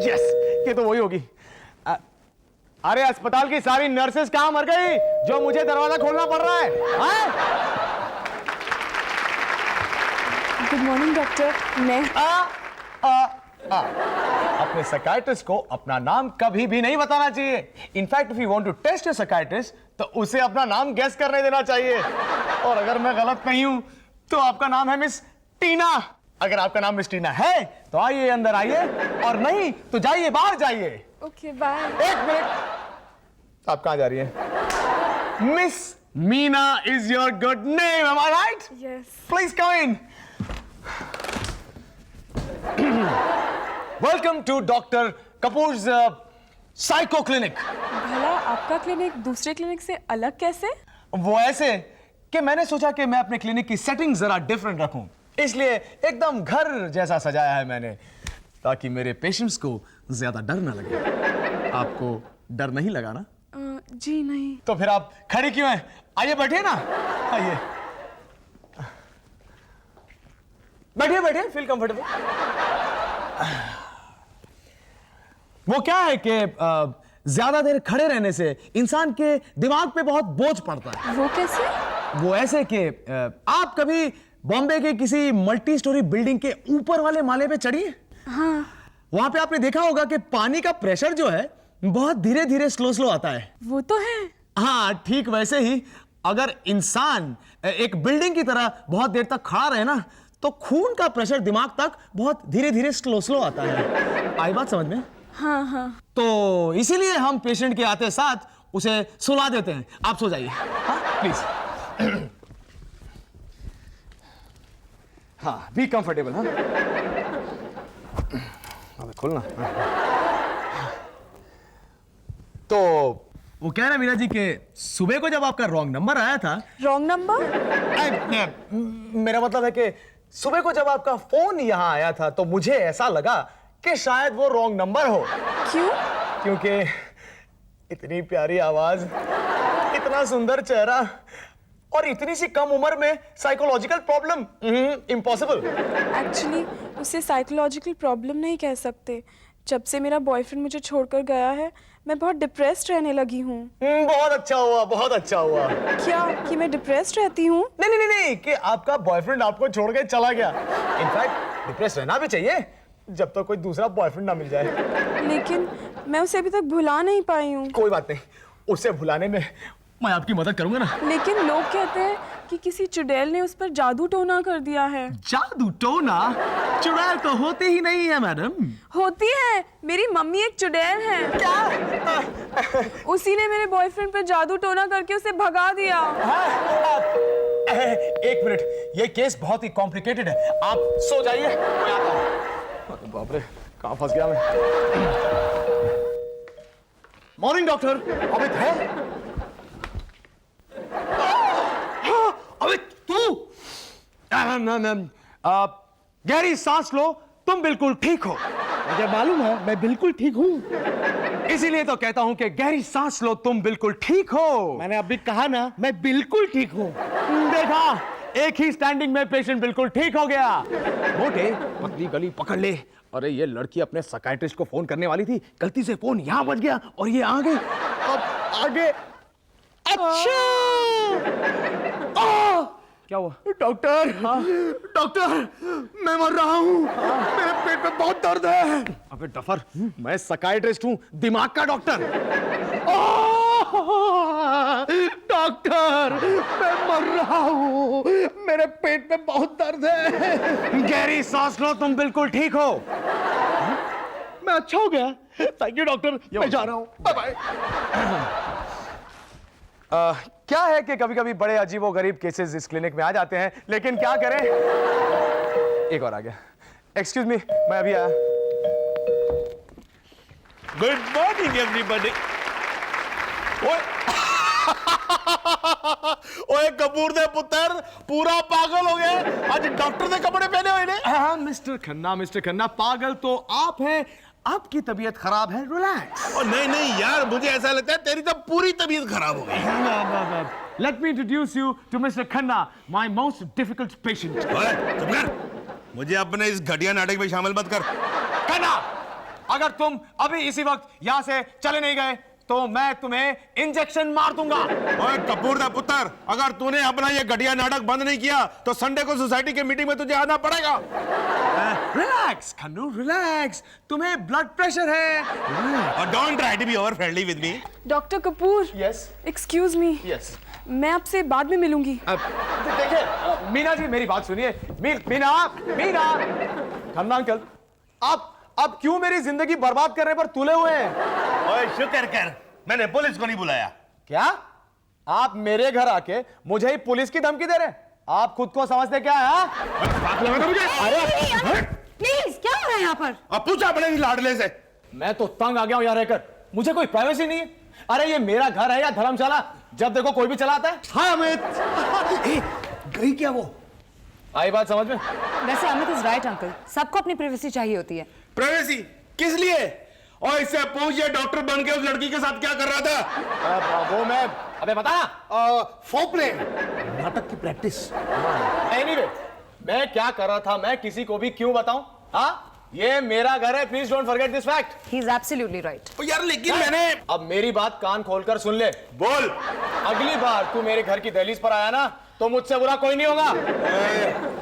Yes, ये तो वही होगी। अरे अस्पताल की सारी नर्सेस कहां मर गई जो मुझे दरवाजा खोलना पड़ रहा है? Good morning doctor. मैं अपने साइकियाट्रिस्ट को अपना नाम कभी भी नहीं बताना चाहिए। In fact if you want to test your psychiatrist तो उसे अपना नाम गेस करने देना चाहिए। और अगर मैं गलत नहीं हूं तो आपका नाम है मिस टीना। अगर आपका नाम मिस टीना है तो आइए अंदर आइए, और नहीं तो जाइए बाहर जाइए। Okay bye. एक मिनट, आप कहां जा रही हैं? Miss Meena is your good name, am I right? Yes. Please come in. Welcome to doctor Kapoor's psycho clinic. भला आपका क्लिनिक दूसरे क्लिनिक से अलग कैसे? वो ऐसे कि मैंने सोचा कि मैं अपने क्लिनिक की सेटिंग जरा डिफरेंट रखूं, इसलिए एकदम घर जैसा सजाया है मैंने, ताकि मेरे पेशेंट्स को ज्यादा डर ना लगे। आपको डर नहीं लगा ना? जी नहीं। तो फिर आप खड़ी क्यों हैं? आइए बैठिए ना, आइए बैठिए बैठिए, फील कंफर्टेबल। वो क्या है कि ज्यादा देर खड़े रहने से इंसान के दिमाग पे बहुत बोझ पड़ता है। वो कैसे? वो ऐसे कि आप कभी बॉम्बे के किसी मल्टी स्टोरी बिल्डिंग के ऊपर वाले माले पे चढ़िए। हाँ। वहां पे आपने देखा होगा कि पानी का प्रेशर जो है बहुत धीरे धीरे स्लो स्लो आता है। वो तो है। हाँ, ठीक वैसे ही अगर इंसान एक बिल्डिंग की तरह बहुत देर तक खड़ा रहे ना, तो खून का प्रेशर दिमाग तक बहुत धीरे धीरे स्लो स्लो आता है। आई बात समझ में? हाँ हाँ। तो इसीलिए हम पेशेंट के आते साथ उसे सुला देते हैं। आप सो जाइए, हाँ प्लीज। हाँ, बी कंफर्टेबल। हाँ, अबे खोलना। तो वो क्या है ना मीरा जी के सुबह को जब आपका रॉन्ग नंबर आया था। Wrong number? मेरा मतलब है कि सुबह को जब आपका फोन यहां आया था तो मुझे ऐसा लगा कि शायद वो रॉन्ग नंबर हो। क्यों? क्योंकि इतनी प्यारी आवाज, इतना सुंदर चेहरा और इतनी सी कम उम्र में साइकोलॉजिकल प्रॉब्लम, इम्पॉसिबल। एक्चुअली उसे साइकोलॉजिकल प्रॉब्लम नहीं कह सकते। जब से मेरा बॉयफ्रेंड मुझे छोड़कर गया है मैं बहुत डिप्रेस्ड रहने लगी हूँ। बहुत अच्छा हुआ, बहुत अच्छा हुआ। क्या कि मैं डिप्रेस्ड रहती हूँ? नहीं नहीं नहीं, कि आपका बॉयफ्रेंड आपको छोड़ के चला गया। इनफैक्ट डिप्रेस रहना भी चाहिए जब तक कोई दूसरा बॉयफ्रेंड ना मिल जाए। लेकिन मैं उसे अभी तक भुला नहीं पाई हूँ। कोई बात नहीं, उसे भुलाने में मैं आपकी मदद करूंगा ना। लेकिन लोग कहते हैं कि किसी चुड़ैल ने उस पर जादू टोना कर दिया है। जादू टोना? चुड़ैल तो होती ही नहीं है मैडम। होती है, मेरी मम्मी एक चुड़ैल है। क्या? उसी ने मेरे बॉयफ्रेंड पर जादू टोना करके उसे भगा दिया। एक मिनट, ये केस बहुत ही कॉम्प्लिकेटेड है, आप सो जाइए, मैं आता हूँ। बाप रे, कहाँ फंस गया मैं। Morning doctor. अमित है? अमित तू? गहरी सांस लो, तुम बिल्कुल ठीक हो। मुझे मालूम है, मैं बिल्कुल ठीक हूँ। इसीलिए तो कहता हूं कि गहरी सांस लो, तुम बिल्कुल ठीक हो। मैंने अभी कहा ना, मैं बिल्कुल ठीक हूँ। देखा, एक ही स्टैंडिंग में पेशेंट बिल्कुल ठीक हो गया। मोटे पतली गली पकड़ ले। अरे ये लड़की अपने साइकियाट्रिस्ट को फोन करने वाली थी, गलती से फोन यहां बज गया और ये आ गई। अब आगे। अच्छा, क्या हुआ? डॉक्टर, हाँ? डॉक्टर, मैं मर रहा हूँ। मेरे पेट में बहुत दर्द है। अबे डफर, मैं साइकियाट्रिस्ट हूं, दिमाग का डॉक्टर। डॉक्टर, मैं मर रहा हूँ। मेरे पेट में बहुत दर्द है। गहरी सांस लो, तुम बिल्कुल ठीक हो। मैं अच्छा हो गया। थैंक यू डॉक्टर, मैं जा रहा हूँ। Bye bye. क्या है कि कभी कभी बड़े अजीबो गरीब केसेस इस क्लिनिक में आ जाते हैं, लेकिन क्या करें। एक और आ गया। एक्सक्यूज मी, मैं अभी आया। Good morning everybody. ओए कपूर दे पुत्र, पूरा पागल हो गया। आज डॉक्टर ने कपड़े पहने हुए ने। हाँ मिस्टर खन्ना, पागल तो आप हैं, आपकी तबीयत खराब है, रिलैक्स। और नहीं नहीं यार, मुझे ऐसा लगता है तेरी तो पूरी तबीयत खराब हो गई। Let me introduce you to Mr. Khanna, my most difficult patient. चुप कर, मुझे अपने इस घटिया नाटक में शामिल मत कर। खन्ना, अगर तुम अभी इसी वक्त यहां से चले नहीं गए तो मैं तुम्हें इंजेक्शन मार दूंगा। ओए कपूर दा पुत्र, अगर तूने अपना ये घटिया नाटक बंद नहीं किया तो संडे को सोसाइटी के मीटिंग में तुझे आना पड़ेगा। रिलैक्स खन्नू रिलैक्स, तुम्हें ब्लड प्रेशर है। और don't try to be over friendly with me. Doctor Kapoor, yes excuse me, yes. मैं आपसे बाद में मिलूंगी। देखिए मीना जी, मेरी बात सुनिए। मीना मीना खन्ना अंकल, आप अब क्यों मेरी जिंदगी बर्बाद करने पर तुले हुए हैं? ओए शुक्र कर मैंने पुलिस को नहीं बुलाया। क्या आप मेरे घर आके मुझे ही पुलिस की धमकी दे रहे हैं? आप खुद को समझते क्या है? अरे प्लीज, क्या हो रहा है यहाँ पर? अब पूछा अपने लाडले से। मैं तो तंग आ गया हूं यहाँ रहकर, मुझे कोई प्राइवेसी नहीं है। अरे ये मेरा घर है या धर्मशाला? जब देखो कोई भी चलाता है। हाँ अमित, गई क्या वो? आई बात समझ में? वैसे अमित इज राइट अंकल, सबको अपनी प्राइवेसी चाहिए होती है। प्राइवेसी किस लिए? और इससे पूछ ये डॉक्टर बन के उस लड़की के साथ क्या कर रहा था? वो मैं अबे बता ना। फोपले नाटक की प्रैक्टिस। एनीवे, मैं क्या कर रहा था मैं किसी को भी क्यों बताऊं? हाँ, ये मेरा घर है, please don't forget this fact. He is absolutely right. यार लेकिन मैंने। अब मेरी बात कान खोलकर सुन ले। बोल। अगली बार तू मेरे घर की दहलीज पर आया ना तो मुझसे बुरा कोई नहीं होगा।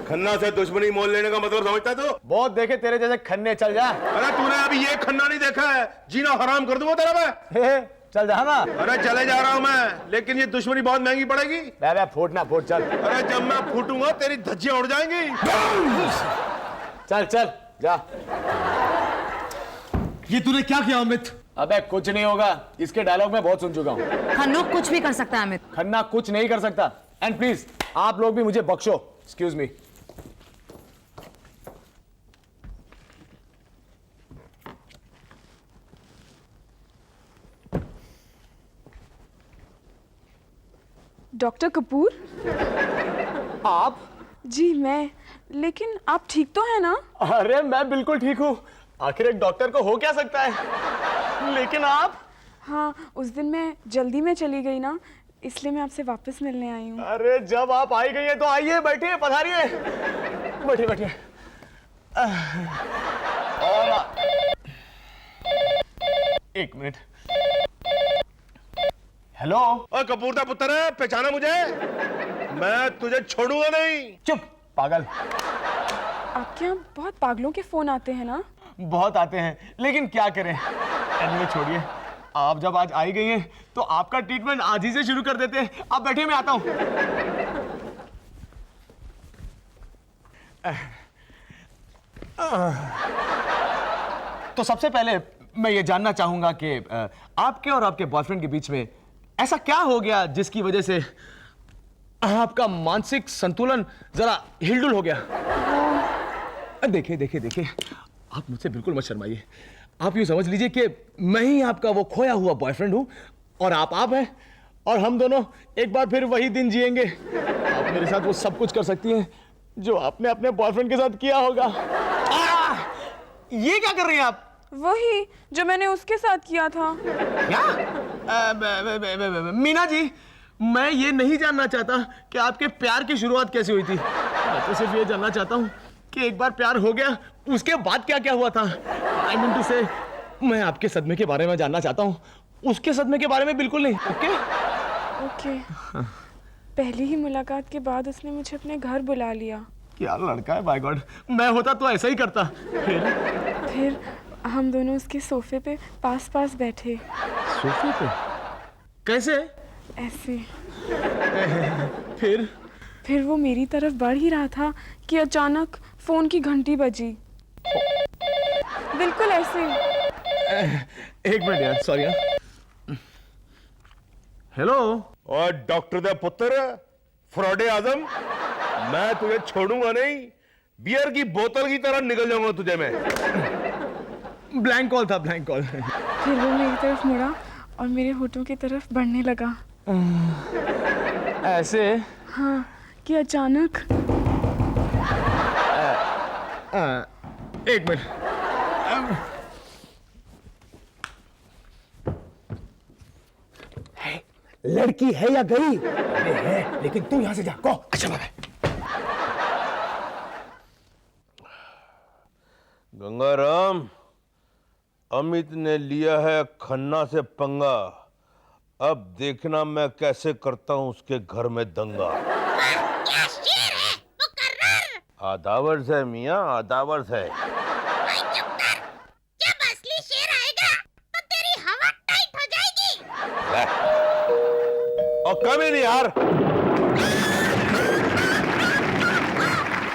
खन्ना से दुश्मनी मोल लेने का मतलब समझता तू? बहुत देखे तेरे जैसे खन्ने, चल जा। अरे तूने अभी ये खन्ना नहीं देखा है, जीना हराम कर दूंगा तेरा मैं। चल जा ना। अरे चले जा रहा हूं मैं, लेकिन ये दुश्मनी बहुत महंगी पड़ेगी। बे फूट ना फूट, चल। अरे जब मैं फूटूंगा तेरी धज्जियां उड़ जाएंगी। चल चल जा। ये तूने क्या किया अमित? अबे कुछ नहीं होगा, इसके डायलॉग मैं बहुत सुन चुका हूँ। खन्नो कुछ भी कर सकता है अमित। खन्ना कुछ नहीं कर सकता। एंड प्लीज आप लोग भी मुझे बख्शो। Excuse me. डॉक्टर कपूर? आप? जी मैं, लेकिन आप ठीक तो है ना? अरे मैं बिल्कुल ठीक हूँ, आखिर एक डॉक्टर को हो क्या सकता है। लेकिन आप? हाँ, उस दिन मैं जल्दी में चली गई ना, इसलिए मैं आपसे वापस मिलने आई हूँ। अरे जब आप आई गई हैं तो आइए, बैठिए, पधारिए, बैठिए बैठिए। और एक मिनट। हेलो। ओ कपूर दा पुत्र है, पहचाना मुझे? मैं तुझे छोड़ूंगा नहीं। चुप पागल। आपके यहाँ बहुत पागलों के फोन आते हैं ना? बहुत आते हैं, लेकिन क्या करें। एनीवे छोड़िए, आप जब आज आई गई हैं तो आपका ट्रीटमेंट आज ही से शुरू कर देते हैं। आप बैठिए, मैं आता हूं। तो सबसे पहले मैं ये जानना चाहूंगा कि आपके और आपके बॉयफ्रेंड के बीच में ऐसा क्या हो गया जिसकी वजह से आपका मानसिक संतुलन जरा हिलडुल हो गया। देखिए देखिए देखिए, आप मुझसे बिल्कुल मत शर्माइए। आप यूं समझ लीजिए कि मैं ही आपका वो खोया हुआ बॉयफ्रेंड हूं और आप हैं, और हम दोनों एक बार फिर वही दिन जिएंगे। आप मेरे साथ वो सब कुछ कर सकती हैं जो आपने अपने बॉयफ्रेंड के साथ किया होगा। ये क्या कर रही हैं आप? वही जो मैंने उसके साथ किया था। क्या? मीना जी, मैं ये नहीं जानना चाहता कि आपके प्यार की शुरुआत कैसे हुई थी। मैं तो सिर्फ ये जानना चाहता हूँ कि एक बार प्यार हो गया उसके बाद क्या क्या हुआ था। आई मीन टू से, मैं आपके सदमे के बारे में जानना चाहता हूँ, उसके सदमे के बारे में बिल्कुल नहीं। Okay okay. पहली ही मुलाकात के बाद उसने मुझे अपने घर बुला लिया। क्या लड़का है, बाय गॉड। मैं होता तो ऐसा ही करता। फिर हम दोनों उसके सोफे पे पास पास बैठे। सोफे पे? कैसे? ऐसे। फिर वो मेरी तरफ बढ़ ही रहा था कि अचानक फोन की घंटी बजी। बिल्कुल ऐसे। एक मिनट यार, सॉरी यार। हेलो। और डॉक्टर दा पुत्र, फ्रॉडे आजम, मैं तुझे छोड़ूंगा नहीं। बियर की बोतल की तरह निकल जाऊंगा तुझे मैं। ब्लैंक कॉल था, ब्लैंक कॉल। फिर वो मेरी तरफ मुड़ा और मेरे होठों की तरफ बढ़ने लगा। ऐसे? हाँ, कि अचानक। एक मिनट। लड़की है या गई? है, लेकिन तू यहां से जा। को अच्छा बात है। गंगाराम, अमित ने लिया है खन्ना से पंगा। अब देखना मैं कैसे करता हूँ उसके घर में दंगा। क्या शेर है मुकर्रर। आदावर है मियाँ, आदावर है। भाई चुप कर। जब असली शेर आएगा तो तेरी हवा टाइट हो जाएगी। और कभी नहीं यार।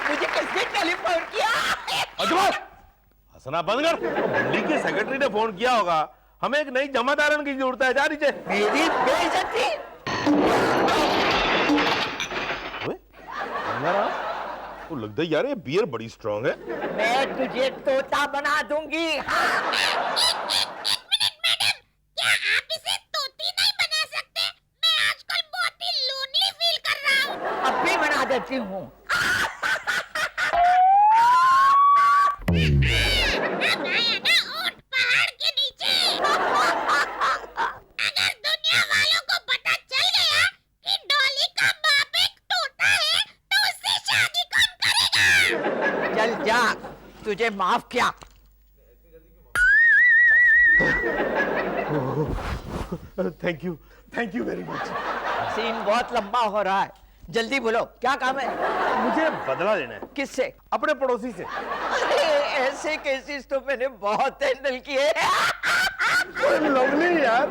मुझे किसने टेलीफोन किया? अजमत हंसना बंद कर। दिल्ली के सेक्रेटरी ने फोन किया होगा। हमें एक नई जमादारन की जरूरत है। जा नीचे। मेरी बेइज्जती। वो लगता है यार ये बियर बड़ी स्ट्रांग है। मैं तुझे तोता बना दूंगी। हाँ। एक मिनट मैडम, क्या आप इसे तोती नहीं बना सकते? मैं आजकल बहुत ही लोनली फील कर रहा हूँ। अब भी बना देती हूँ। अब आया ना ऊंट पहाड़ के नीचे। अगर दुनिया वालों को पता चल गया कि डॉली का बाप एक तोता है तो उससे शादी कौन करेगा? चल जा, तुझे माफ किया। Thank you very much. Scene बहुत लंबा हो रहा है, जल्दी बोलो क्या काम है? मुझे बदला लेना है किससे? अपने पड़ोसी से। अरे ऐसे केसेस तो मैंने बहुत हैंडल किए। लवली यार।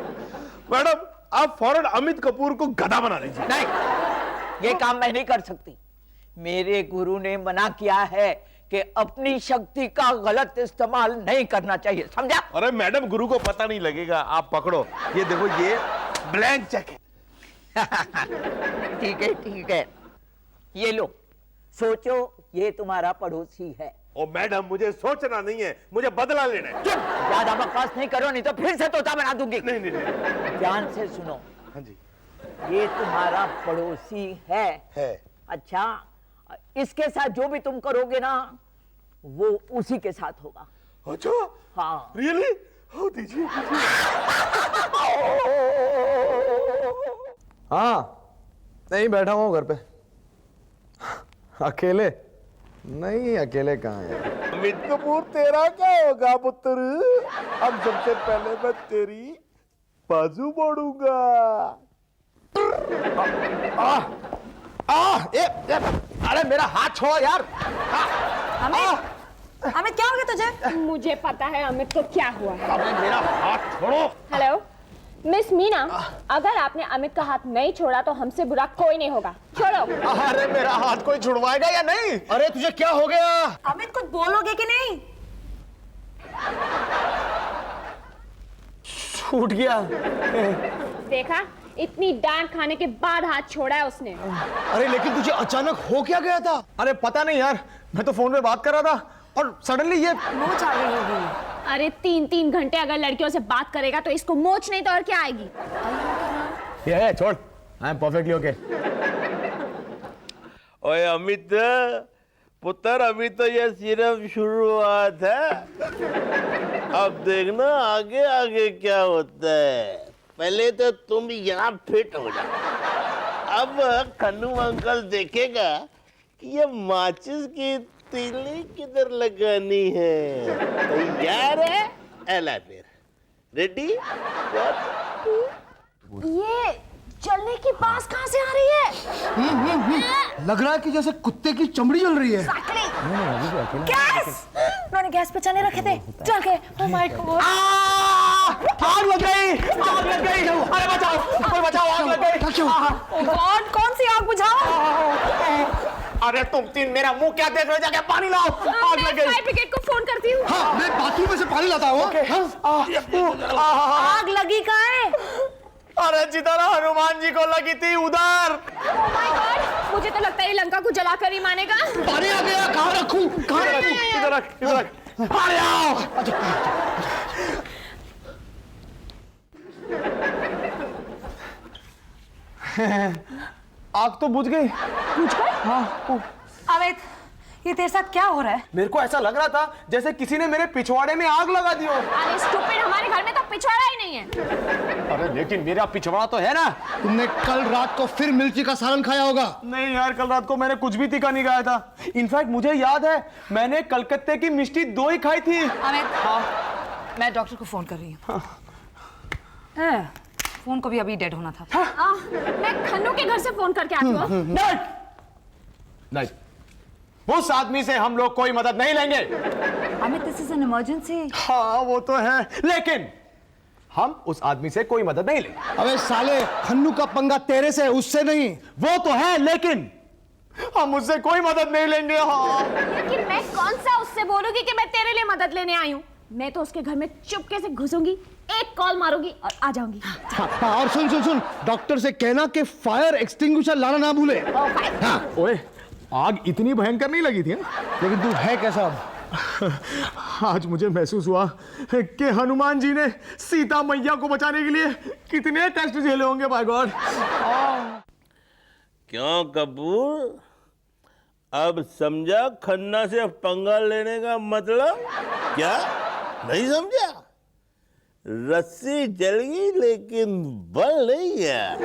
मैडम आप फौरन अमित कपूर को गधा बना लीजिए। नहीं, ये काम मैं नहीं कर सकती। मेरे गुरु ने मना किया है कि अपनी शक्ति का गलत इस्तेमाल नहीं करना चाहिए, समझा? अरे मैडम गुरु को पता नहीं लगेगा। आप पकड़ो, ये देखो ये ब्लैंक चेक है। ठीक है, ये लो, सोचो ये तुम्हारा पड़ोसी है। ओ मैडम मुझे सोचना नहीं है, मुझे बदला लेना है। चुप, ज्यादा बकवास नहीं करो नहीं तो फिर से तोता बना दूंगी। नहीं। ध्यान से सुनो। हाँ जी। ये तुम्हारा पड़ोसी है। अच्छा, इसके साथ जो भी तुम करोगे ना वो उसी के साथ होगा। अच्छा हाँ। रियली? हो दीजिए। हाँ, नहीं बैठा हूँ घर पे। अकेले नहीं, अकेले कहाँ है? अमित कपूर तेरा क्या होगा पुत्र? अब सबसे पहले मैं तेरी बाजू मोड़ूंगा। अरे मेरा हाथ छोड़ो यार। अमित क्या हो गया तुझे? मुझे पता है अमित को क्या हुआ है। अबे मेरा हाथ छोड़ो। हेलो मिस मीना, अगर आपने अमित का हाथ नहीं छोड़ा तो हमसे बुरा कोई नहीं होगा। छोड़ो। अरे मेरा हाथ कोई छुड़वाएगा या नहीं? अरे तुझे क्या हो गया? अमित कुछ बोलोगे कि नहीं? छूट गया। देखा, इतनी डांट खाने के बाद हाथ छोड़ा है उसने। अरे लेकिन तुझे अचानक हो क्या गया था? अरे पता नहीं यार, मैं तो फोन पे बात कर रहा था और सडनली ये मोच आ गई होगी। अरे 3-3 घंटे अगर लड़कियों से बात करेगा तो इसको मोच नहीं तो और क्या आएगी? ये छोड़, आई एम परफेक्टली ओके। ओए अमित पुत्र, अभी तो ये सिर्फ शुरुआत है। अब देखना आगे आगे क्या होता है। पहले तो तुम यहाँ फिट हो जाओ। अब कन्नू अंकल देखेगा कि ये माचिस की तीली किधर लगानी है। तैयार है? एला फिर रेडी? ये चलने की बात कहाँ से आ रही है? लग रहा है कि जैसे कुत्ते की चमड़ी जल रही है। गैस! उन्होंने गैस बचाने रखे थे। चल गए। Oh my God! आग लग गई, आग लग गई। अरे बचाओ, कोई बचाओ, आग लग गई। ओह गॉड, कौन सी आग बुझाओ? अरे तुम तीन मेरा मुंह क्या देख रहे हो? जाके पानी लाओ, आग लग गई। फायर ब्रिगेड को फोन करती हूँ। हाँ, मैं बाथरूम में से पानी लाता हूँ। आग लगी कहाँ है? अरे जिधर हनुमान जी को लगी थी उधर। Oh my God, मुझे तो लगता है ये लंका को जलाकर ही मानेगा। पानी आ गया, कहाँ रखूं? कहाँ रखूं? इधर रख, इधर रख। पानी आओ। आग तो बुझ गई। हाँ। अमित, ये तेरे साथ क्या हो रहा है? मेरे को ऐसा लग रहा था जैसे किसी ने मेरे पिछवाड़े में आग लगा दी हो। अरे स्टूपिड, हमारे घर में तो पिछवाड़ा ही नहीं है। अरे लेकिन मेरा पिछवाड़ा तो है ना। तुमने कल रात को फिर मिर्ची का सालन खाया होगा। नहीं यार, कल रात को मैंने कुछ भी तीखा नहीं खाया था। इनफैक्ट मुझे याद है मैंने कलकत्ते की मिष्टी 2 ही खाई थी। अमित, मैं डॉक्टर को फोन कर रही हूँ। फोन को भी अभी डेड होना था। मैं खन्नू के घर से फोन करके आती हूँ। नहीं, उस आदमी से हम लोग कोई मदद नहीं लेंगे। Amit, this is an emergency. हाँ वो तो है, लेकिन हम उस आदमी से कोई मदद नहीं लेंगे। अबे साले, खन्नू का पंगा तेरे से, उससे नहीं। वो तो है, लेकिन हम उससे कोई मदद नहीं लेंगे। हाँ लेकिन मैं कौन सा उससे बोलूंगी कि मैं तेरे लिए मदद लेने आई हूँ। मैं तो उसके घर में चुपके से घुसूंगी, एक कॉल मारूंगी और आ जाऊंगी। हाँ, और सुन सुन सुन, डॉक्टर से कहना कि फायर एक्सटिंग्विशर लाना ना भूले। हाँ, ओए, आग इतनी भयंकर नहीं लगी थी ना? लेकिन तू है कैसा? आज मुझे महसूस हुआ कि हनुमान जी ने सीता मैया को बचाने के लिए कितने कष्ट झेले होंगे। By god. क्यों कपूर, अब समझा खन्ना से पंगा लेने का मतलब? क्या नहीं समझा? रस्सी जल गई लेकिन बल नहीं गया।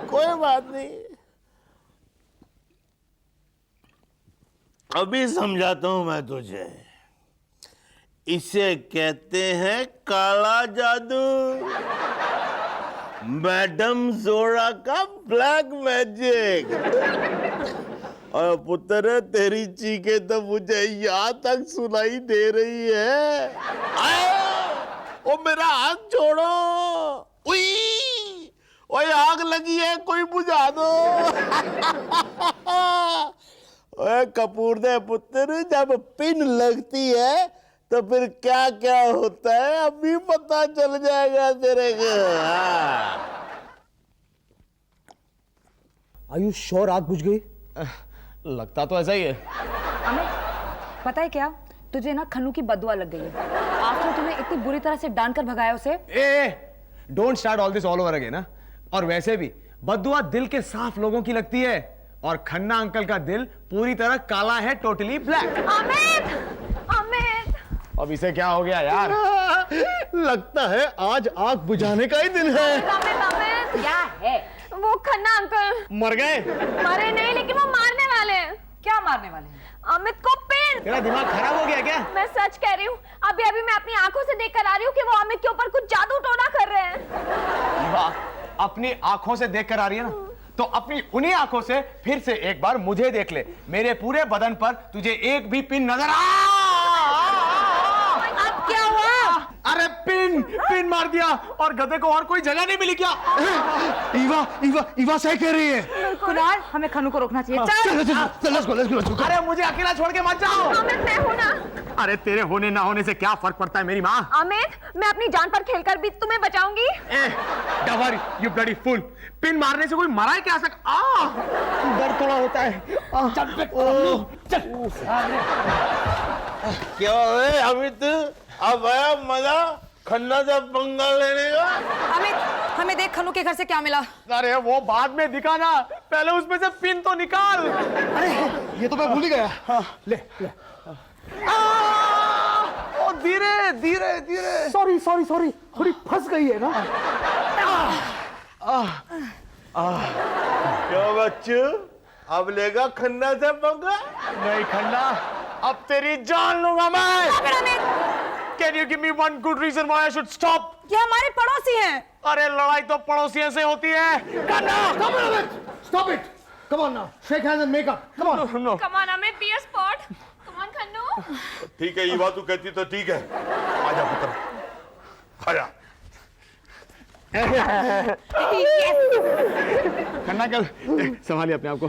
कोई बात नहीं, अभी समझाता हूं मैं तुझे। इसे कहते हैं काला जादू, मैडम जोरा का ब्लैक मैजिक। और पुत्र, तेरी चीखें तो मुझे यहां तक सुनाई दे रही है। ओ मेरा हाथ छोड़ो। उई, ओए आग लगी है, कोई बुझा दो। ओए कपूर दे पुत्र, जब पिन लगती है तो फिर क्या क्या होता है अभी पता चल जाएगा तेरे को। आयु श्योर आग बुझ गई? लगता तो ऐसा ही है। अमित, पता है क्या, तुझे ना खन्नू की बददुआ लग गई है। आपने तुम्हें इतनी बुरी तरह से डांट कर भगाया उसे। Don't start all this all over again. और वैसे भी बद्दुआ दिल के साफ लोगों की लगती है, और खन्ना अंकल का दिल पूरी तरह काला है, टोटली ब्लैक। अमित, अमित, अब इसे क्या हो गया यार? लगता है आज आग बुझाने का ही दिन है। अमित, अमित, क्या है? वो खन्ना अंकल मर गए? मरे नहीं, लेकिन वो मारने वाले हैं। क्या मारने वाले हैं? अमित को पिन। तेरा दिमाग खराब हो गया क्या? मैं सच कह रही हूँ, अभी अभी मैं अपनी आंखों से देख कर आ रही हूँ कि वो अमित के ऊपर कुछ जादू टोना कर रहे हैं। वाह, अपनी आंखों से देख कर आ रही है ना, तो अपनी उन्हीं आंखों से फिर से एक बार मुझे देख ले। मेरे पूरे बदन पर तुझे एक भी पिन नजर अब क्या हुआ? अरे पिन मार दिया, और गधे को और कोई जगह नहीं मिली क्या? ईवा सही कह रही है। कुणाल, हमें खन्नू को रोकना चाहिए। चल। let's go। अरे मुझे अकेला छोड़ के मत जाओ। अमित, मैं हूं ना। अरे तेरे होने ना होने से क्या फर्क पड़ता है मेरी माँ? अमित, मैं अपनी जान पर खेलकर भी तुम्हें बचाऊंगी। Don't worry, you bloody fool। Pin मारने से कोई मरा है क्या? दर्द थोड़ा होता है। क्या है अमित, अब आया मजा खन्ना से पंगा लेने का? अमित, हमें देख खन्नू के घर से क्या मिला। अरे वो बाद में दिखा ना, पहले उसमें से पिन तो निकाल। अरे ये तो मैं भूल ही गया। हाँ, ले। ओ धीरे धीरे धीरे। सॉरी थोड़ी फंस गई है ना। क्यों बच्चू, अब लेगा खन्ना से पंगा? नहीं खन्ना, अब तेरी जान लूंगा मैं। Can you give me one good reason why I should stop? ये हमारे पड़ोसी हैं। अरे लड़ाई तो पड़ोसियों से होती है। Stop it! Come on now, shake hands and make up. Come on. No. Come on, Amit, be a sport. Come on, खन्नू। ठीक है, ये बात तू कहती तो ठीक है। आजा पुत्र, आजा। खन्ना कल संभालिए अपने आप को।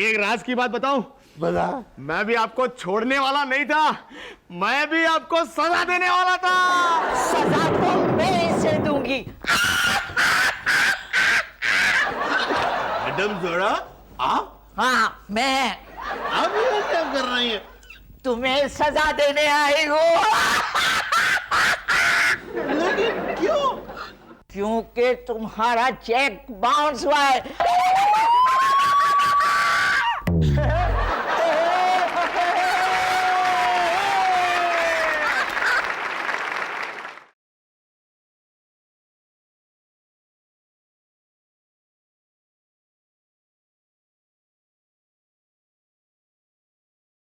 एक राज की बात बताऊं? बता। मैं भी आपको छोड़ने वाला नहीं था, मैं भी आपको सजा देने वाला था। सजा तो मैं इसे दूंगी। मैडम जोड़ा, आप? हाँ, मैं। आप ये क्या कर रही हैं? तुम्हें सजा देने आई हूँ। लेकिन क्यों? क्योंकि तुम्हारा चेक बाउंस हुआ है।